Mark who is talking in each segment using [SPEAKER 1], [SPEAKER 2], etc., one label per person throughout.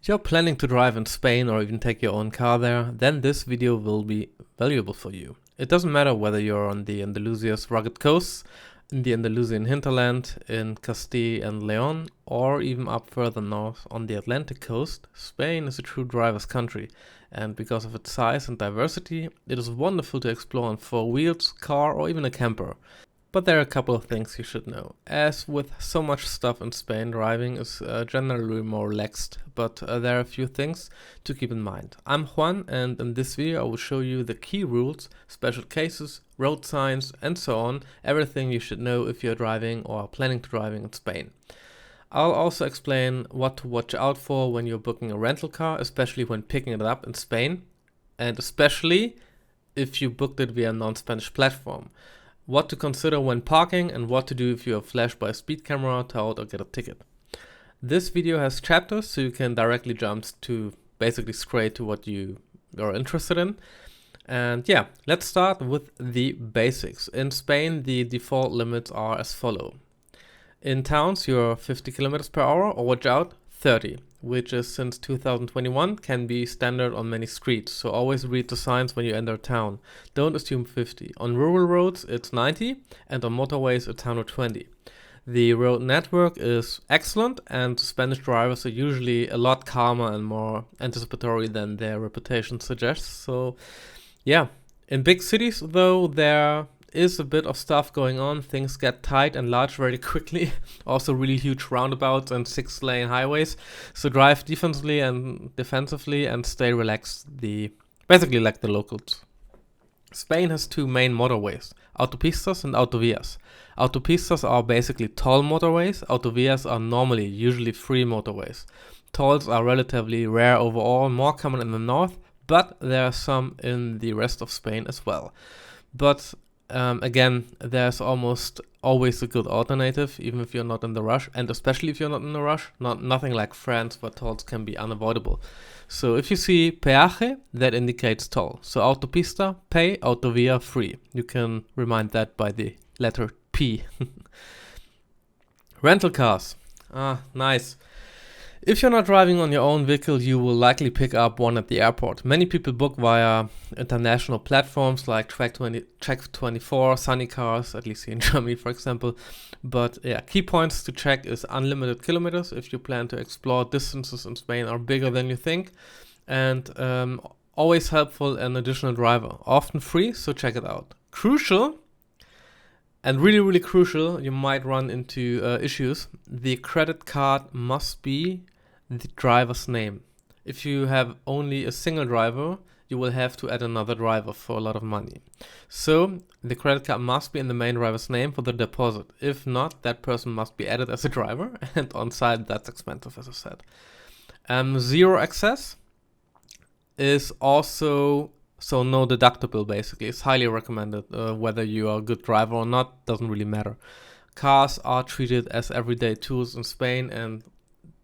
[SPEAKER 1] You're planning to drive in Spain or even take your own car there, then this video will be valuable for you. It doesn't matter whether you're on the Andalusia's rugged coasts, in the Andalusian hinterland, in Castile and Leon, or even up further north on the Atlantic coast. Spain is a true driver's country, and because of its size and diversity, it is wonderful to explore on four wheels, car, or even a camper. But there are a couple of things you should know. As with so much stuff in Spain, driving is generally more relaxed, but there are a few things to keep in mind. I'm Juan, and in this video I will show you the key rules, special cases, road signs, and so on, everything you should know if you're driving or are planning to driving in Spain. I'll also explain what to watch out for when you're booking a rental car, especially when picking it up in Spain, and especially if you booked it via a non-Spanish platform. What to consider when parking and what to do if you are flashed by a speed camera, towed, or get a ticket. This video has chapters, so you can directly jump to basically straight to what you are interested in. And yeah, let's start with the basics. In Spain, the default limits are as follow. In towns, you're 50 kilometers per hour, or watch out, 30, which is since 2021 can be standard on many streets, so always read the signs when you enter town. Don't assume 50. On rural roads it's 90, and on motorways it's 120. The road network is excellent, and Spanish drivers are usually a lot calmer and more anticipatory than their reputation suggests. So yeah, in big cities though, there is a bit of stuff going on. Things get tight and large very quickly. Also really huge roundabouts and 6-lane highways. So drive defensively and stay relaxed, basically like the locals. Spain has two main motorways, autopistas and autovías. Autopistas are basically toll motorways. Autovías are usually free motorways. Tolls are relatively rare overall, more common in the north, but there are some in the rest of Spain as well. But again, there's almost always a good alternative, even if you're not in the rush, and especially if you're not in the rush, nothing like France where tolls can be unavoidable. So if you see peaje, that indicates toll. So autopista, pay, autovía, free. You can remind that by the letter P. Rental cars. Nice. If you're not driving on your own vehicle, you will likely pick up one at the airport. Many people book via international platforms like Track24, Sunny Cars, at least here in Germany, for example. But yeah, key points to check is unlimited kilometers if you plan to explore. Distances in Spain are bigger than you think. And always helpful, an additional driver. Often free, so check it out. Crucial, and really, really crucial, you might run into issues. The credit card must be the driver's name. If you have only a single driver, you will have to add another driver for a lot of money. So the credit card must be in the main driver's name for the deposit. If not, that person must be added as a driver, and on site that's expensive, as I said. Zero access is also, so no deductible basically. It's highly recommended. Whether you are a good driver or not, doesn't really matter. Cars are treated as everyday tools in Spain, and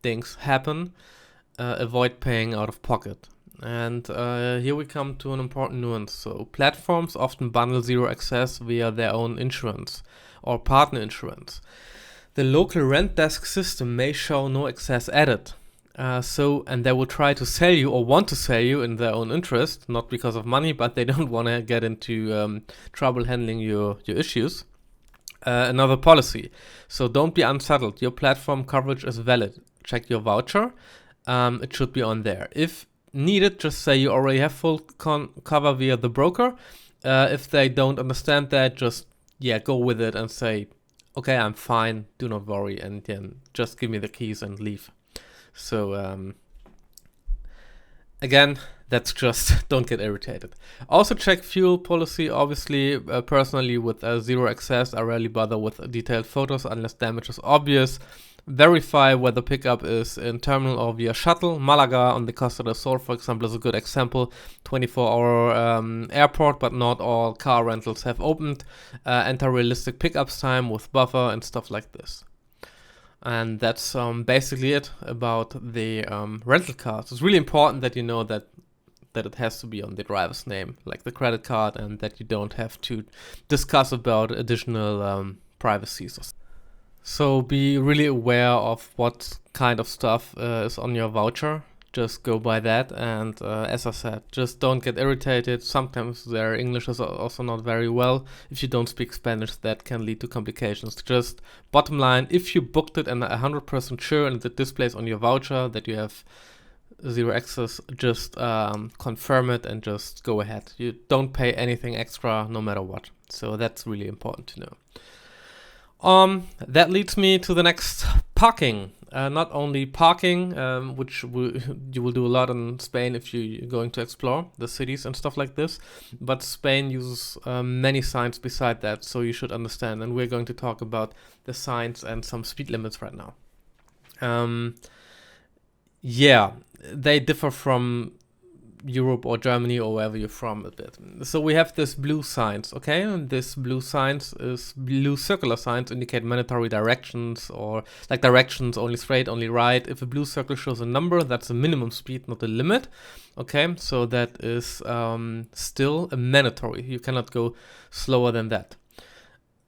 [SPEAKER 1] things happen. Avoid paying out of pocket. And here we come to an important nuance. So platforms often bundle zero access via their own insurance or partner insurance. The local rent desk system may show no access added. And they will try to sell you or want to sell you in their own interest, not because of money, but they don't want to get into trouble handling your issues. Another policy. So don't be unsettled. Your platform coverage is valid. Check your voucher. It should be on there. If needed, just say you already have full cover via the broker. If they don't understand that, just go with it and say, okay, I'm fine, do not worry, and then just give me the keys and leave. So again, that's just, don't get irritated. Also check fuel policy. Obviously, personally with zero access, I rarely bother with detailed photos unless damage is obvious. Verify whether pickup is in terminal or via shuttle. Malaga on the Costa del Sol, for example, is a good example. 24-hour airport, but not all car rentals have opened. Enter realistic pickups time with buffer and stuff like this. And that's basically it about the rental cars. It's really important that you know that it has to be on the driver's name, like the credit card, and that you don't have to discuss about additional privacies. So be really aware of what kind of stuff is on your voucher. just go by that. And as I said, just don't get irritated. Sometimes their English is also not very well. If you don't speak Spanish, that can lead to complications. Just bottom line, if you booked it and are 100% sure and it displays on your voucher that you have zero access, just confirm it and just go ahead. You don't pay anything extra no matter what. So that's really important to know. That leads me to the next, parking. Not only parking, which you will do a lot in Spain if you're going to explore the cities and stuff like this, but Spain uses many signs beside that, so you should understand. And we're going to talk about the signs and some speed limits right now. Yeah, they differ from Europe or Germany or wherever you're from a bit. So we have this blue signs, okay? And this blue signs is blue circular signs indicate mandatory directions, or like directions, only straight, only right. If a blue circle shows a number, that's a minimum speed, not a limit. Okay, so that is still a mandatory. You cannot go slower than that.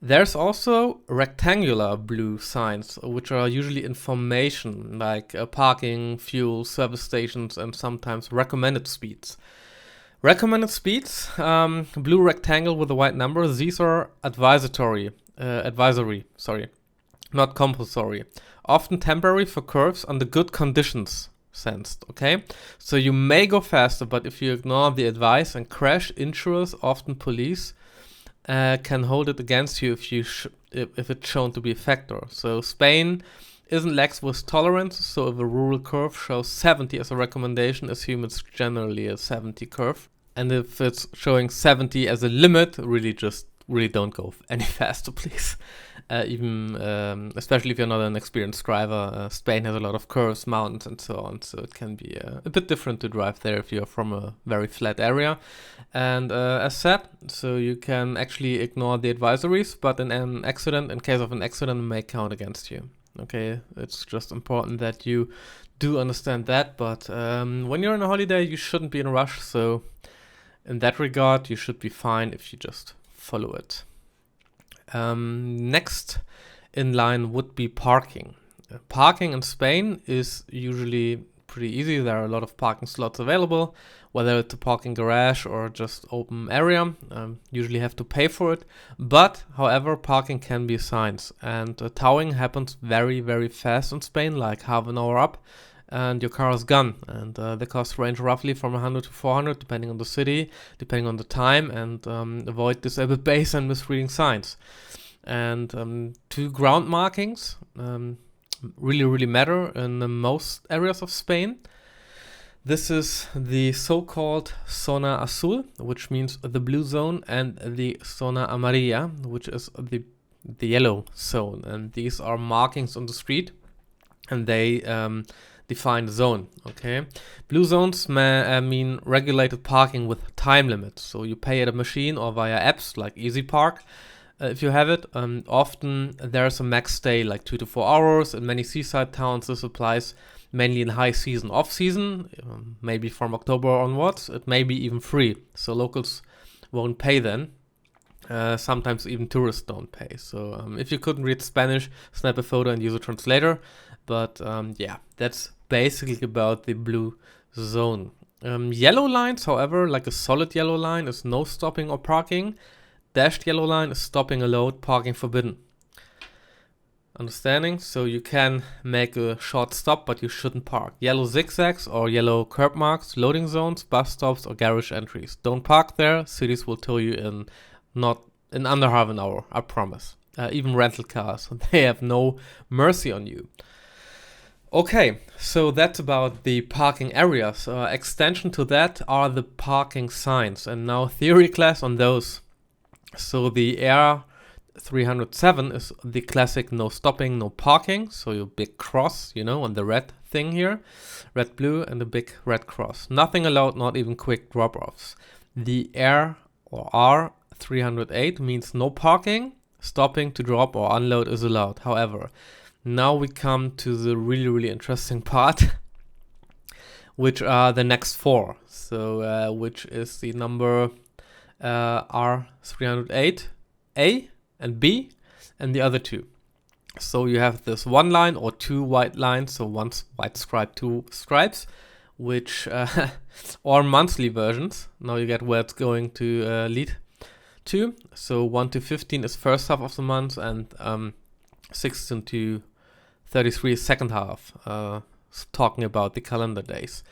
[SPEAKER 1] There's also rectangular blue signs, which are usually information, like parking, fuel, service stations, and sometimes recommended speeds. Recommended speeds, blue rectangle with a white number, these are advisory, not compulsory. Often temporary for curves under good conditions sensed, okay? So you may go faster, but if you ignore the advice and crash, insurers, often police, can hold it against you if it's shown to be a factor. So Spain isn't lax with tolerance, so if a rural curve shows 70 as a recommendation, assume it's generally a 70 curve. And if it's showing 70 as a limit, really don't go any faster, please. Especially if you're not an experienced driver. Spain has a lot of curves, mountains, and so on, so it can be a bit different to drive there if you're from a very flat area. And as said, so you can actually ignore the advisories, but in case of an accident, it may count against you. Okay, it's just important that you do understand that, but when you're on a holiday, you shouldn't be in a rush, so in that regard, you should be fine if you just follow it. Next in line would be parking. Parking in Spain is usually pretty easy. There are a lot of parking slots available, whether it's a parking garage or just open area. Usually have to pay for it, but however, parking can be assigned, and towing happens very, very fast in Spain, like half an hour up, and your car is gone. And the costs range roughly from 100 to 400, depending on the city, depending on the time, and avoid disabled base and misreading signs. And 2 ground markings really, really matter in most areas of Spain. This is the so-called zona azul, which means the blue zone, and the zona amarilla, which is the yellow zone. And these are markings on the street, and they define the zone. Okay, blue zones mean regulated parking with time limits. So you pay at a machine or via apps like Easy Park. If you have it, often there's a max stay like 2 to 4 hours. In many seaside towns, this applies mainly in high season. Off season, maybe from October onwards, it may be even free. So locals won't pay then. Sometimes even tourists don't pay. So if you couldn't read Spanish, snap a photo and use a translator. But yeah, that's basically about the blue zone. Yellow lines, however, like a solid yellow line, is no stopping or parking. Dashed yellow line is stopping allowed, parking forbidden. Understanding? So you can make a short stop, but you shouldn't park. Yellow zigzags or yellow curb marks, loading zones, bus stops, or garage entries. Don't park there. Cities will tow you in under half an hour, I promise. Even rental cars, they have no mercy on you. Okay, so that's about the parking areas. Extension to that are the parking signs, and now theory class on those. So the Air 307 is the classic no stopping, no parking. So your big cross, on the red thing here, red, blue, and the big red cross. Nothing allowed, not even quick drop-offs. The Air or R308 means no parking, stopping to drop or unload is allowed. However, now we come to the really, really interesting part, which are the next 4. So which is the number R308 A and B and the other 2. So you have this one line or 2 white lines, so one white stripe, 2 stripes, which or monthly versions. Now you get where it's going to lead to. So 1 to 15 is first half of the month, and 16 to 33 is second half, talking about the calendar days.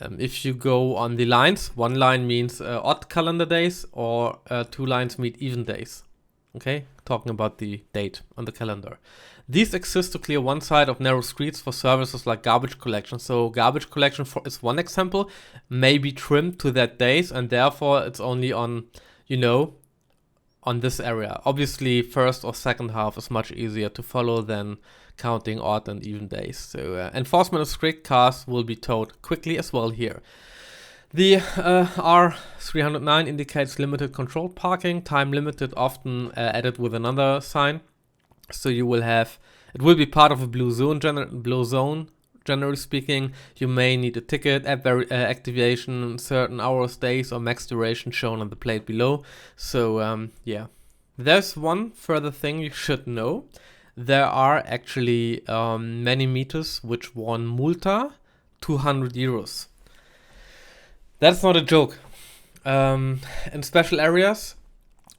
[SPEAKER 1] If you go on the lines, one line means odd calendar days, or 2 lines mean even days. Okay, talking about the date on the calendar. These exist to clear one side of narrow streets for services like garbage collection. So garbage collection is one example, may be trimmed to that days, and therefore it's only on, on this area. Obviously, first or second half is much easier to follow than counting odd and even days. So enforcement of strict, cars will be towed quickly as well here. The R309 indicates limited controlled parking, time limited, often added with another sign. So you will have, it will be part of a blue zone, generally speaking. You may need a ticket, activation, certain hours, days, or max duration shown on the plate below. So yeah, there's one further thing you should know. There are actually many meters which warn multa 200 euros. That's not a joke. In special areas,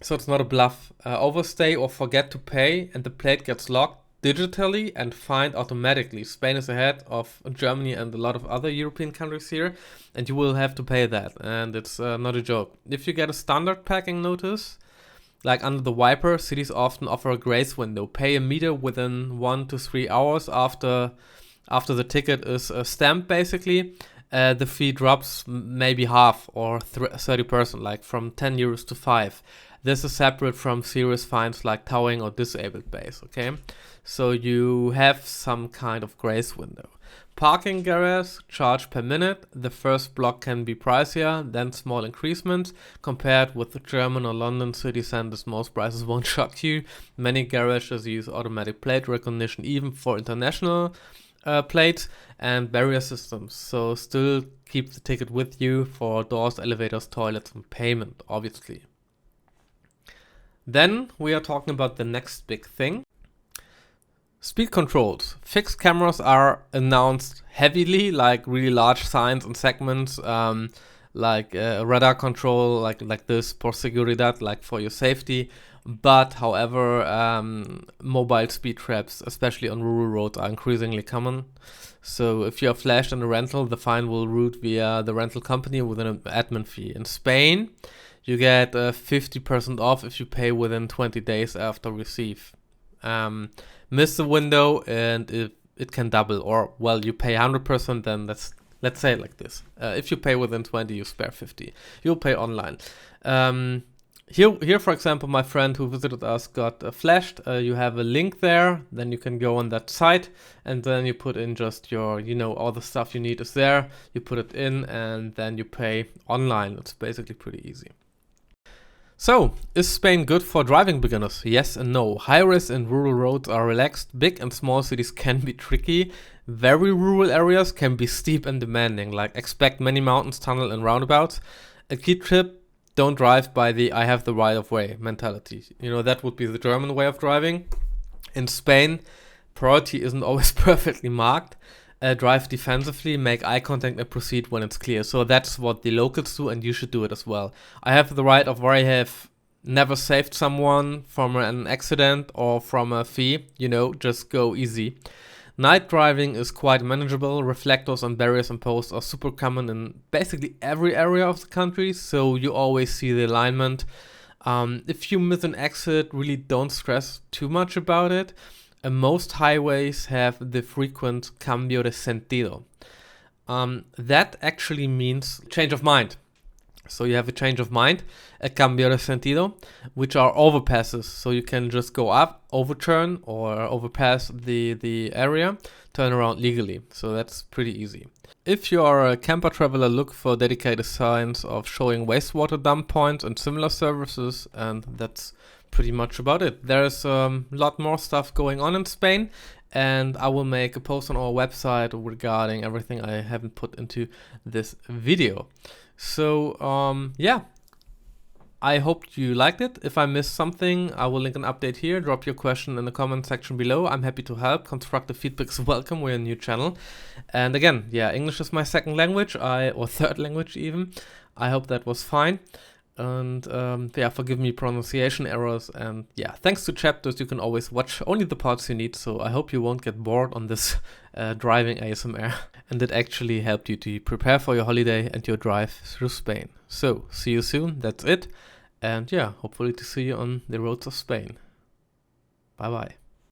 [SPEAKER 1] so it's not a bluff, overstay or forget to pay and the plate gets locked digitally and fined automatically. Spain is ahead of Germany and a lot of other European countries here, and you will have to pay that, and it's not a joke. If you get a standard parking notice, like under the wiper, cities often offer a grace window. Pay a meter within 1 to 3 hours after the ticket is stamped, basically. The fee drops maybe half or 30%, like from 10 euros to 5. This is separate from serious fines like towing or disabled base, okay? So you have some kind of grace window. Parking garage charge per minute. The first block can be pricier, then small increasements. Compared with the German or London city centers, most prices won't shock you. Many garages use automatic plate recognition even for international plates and barrier systems. So still keep the ticket with you for doors, elevators, toilets, and payment, obviously. Then we are talking about the next big thing. Speed controls. Fixed cameras are announced heavily, like really large signs and segments, like radar control, like this, por seguridad, like for your safety. But however, mobile speed traps, especially on rural roads, are increasingly common. So if you are flashed in a rental, the fine will route via the rental company with an admin fee. In Spain, you get 50% off if you pay within 20 days after receive. Miss the window and it can double, or well, you pay 100%, then let's say it like this. If you pay within 20, you spare 50. You'll pay online. Here, for example, my friend who visited us got flashed. You have a link there, then you can go on that site, and then you put in just your, all the stuff you need is there. You put it in, and then you pay online. It's basically pretty easy. So, is Spain good for driving beginners? Yes and no. Highways and rural roads are relaxed. Big and small cities can be tricky. Very rural areas can be steep and demanding, like expect many mountains, tunnel, and roundabouts. A key tip: don't drive by the I have the right of way mentality. That would be the German way of driving. In Spain, priority isn't always perfectly marked. Drive defensively, make eye contact, and proceed when it's clear. So that's what the locals do, and you should do it as well. I have the right of where I have never saved someone from an accident or from a fee. Just go easy. Night driving is quite manageable. Reflectors and barriers and posts are super common in basically every area of the country, so you always see the alignment. If you miss an exit, really don't stress too much about it. Most highways have the frequent cambio de sentido. That actually means change of mind. So you have a change of mind, a cambio de sentido, which are overpasses. So you can just go up, overturn, or overpass the area, turn around legally. So that's pretty easy. If you are a camper traveler, look for dedicated signs of showing wastewater dump points and similar services, and that's pretty much about it. There's a lot more stuff going on in Spain, and I will make a post on our website regarding everything I haven't put into this video. So yeah, I hope you liked it. If I missed something, I will link an update here. Drop your question in the comment section below. I'm happy to help. Constructive feedback is welcome. We're a new channel. And again, yeah, English is my second language, or third language even. I hope that was fine. And yeah, forgive me pronunciation errors. And yeah, thanks to chapters, you can always watch only the parts you need. So I hope you won't get bored on this driving ASMR. And it actually helped you to prepare for your holiday and your drive through Spain. So see you soon. That's it. And yeah, hopefully to see you on the roads of Spain. Bye bye.